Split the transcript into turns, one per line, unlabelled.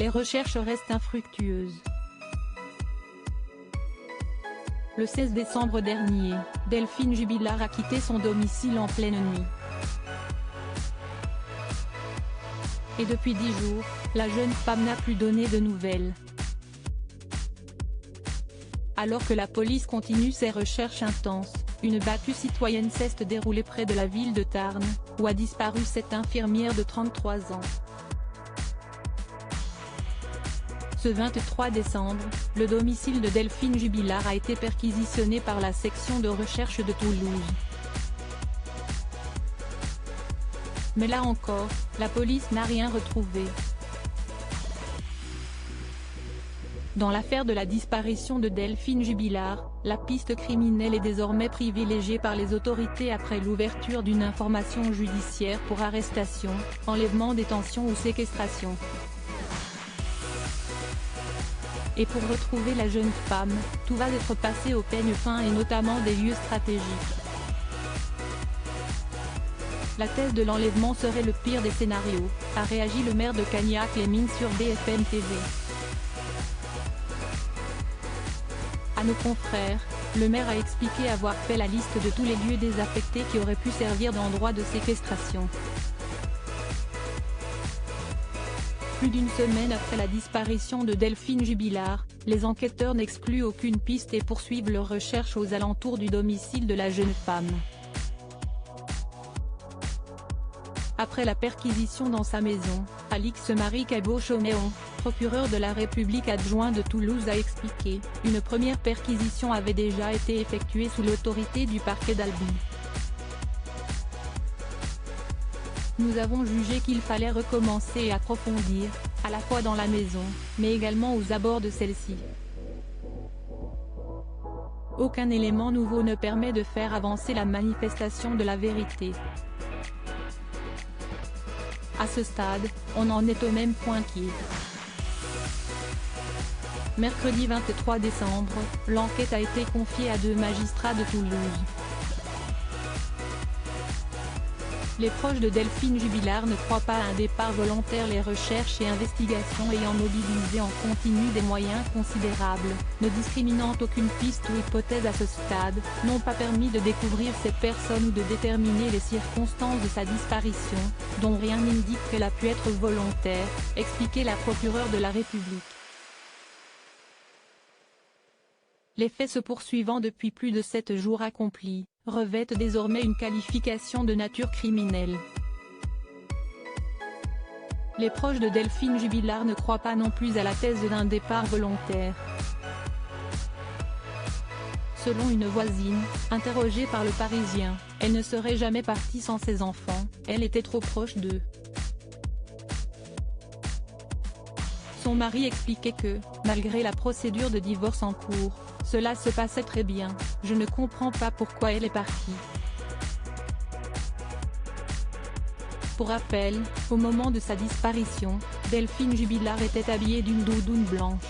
les recherches restent infructueuses. Le 16 décembre dernier, Delphine Jubilard a quitté son domicile en pleine nuit. Et depuis 10 jours, la jeune femme n'a plus donné de nouvelles. Alors que la police continue ses recherches intenses, une battue citoyenne s'est déroulée près de la ville de Tarn, où a disparu cette infirmière de 33 ans. Ce 23 décembre, le domicile de Delphine Jubilard a été perquisitionné par la section de recherche de Toulouse. Mais là encore, la police n'a rien retrouvé. Dans l'affaire de la disparition de Delphine Jubilard, la piste criminelle est désormais privilégiée par les autorités après l'ouverture d'une information judiciaire pour arrestation, enlèvement, détention ou séquestration. Et pour retrouver la jeune femme, tout va être passé au peigne fin et notamment des lieux stratégiques. La thèse de l'enlèvement serait le pire des scénarios, a réagi le maire de Cagnac-les-Mines sur BFM TV. À nos confrères, le maire a expliqué avoir fait la liste de tous les lieux désaffectés qui auraient pu servir d'endroit de séquestration. Plus d'une semaine après la disparition de Delphine Jubilard, les enquêteurs n'excluent aucune piste et poursuivent leurs recherches aux alentours du domicile de la jeune femme. Après la perquisition dans sa maison, Alix-Marie Cabot-Chauméon, procureur de la République adjoint de Toulouse a expliqué, une première perquisition avait déjà été effectuée sous l'autorité du parquet d'Albi. Nous avons jugé qu'il fallait recommencer et approfondir, à la fois dans la maison, mais également aux abords de celle-ci. Aucun élément nouveau ne permet de faire avancer la manifestation de la vérité. À ce stade, on en est au même point qu'hier. Mercredi 23 décembre, l'enquête a été confiée à 2 magistrats de Toulouse. Les proches de Delphine Jubilard ne croient pas à un départ volontaire. Les recherches et investigations ayant mobilisé en continu des moyens considérables, ne discriminant aucune piste ou hypothèse à ce stade, n'ont pas permis de découvrir cette personne ou de déterminer les circonstances de sa disparition, dont rien n'indique qu'elle a pu être volontaire, expliquait la procureure de la République. Les faits se poursuivant depuis plus de 7 jours accomplis, revêtent désormais une qualification de nature criminelle. Les proches de Delphine Jubilard ne croient pas non plus à la thèse d'un départ volontaire. Selon une voisine, interrogée par Le Parisien, elle ne serait jamais partie sans ses enfants, elle était trop proche d'eux. Son mari expliquait que, malgré la procédure de divorce en cours, cela se passait très bien, je ne comprends pas pourquoi elle est partie. Pour rappel, au moment de sa disparition, Delphine Jubilard était habillée d'une doudoune blanche.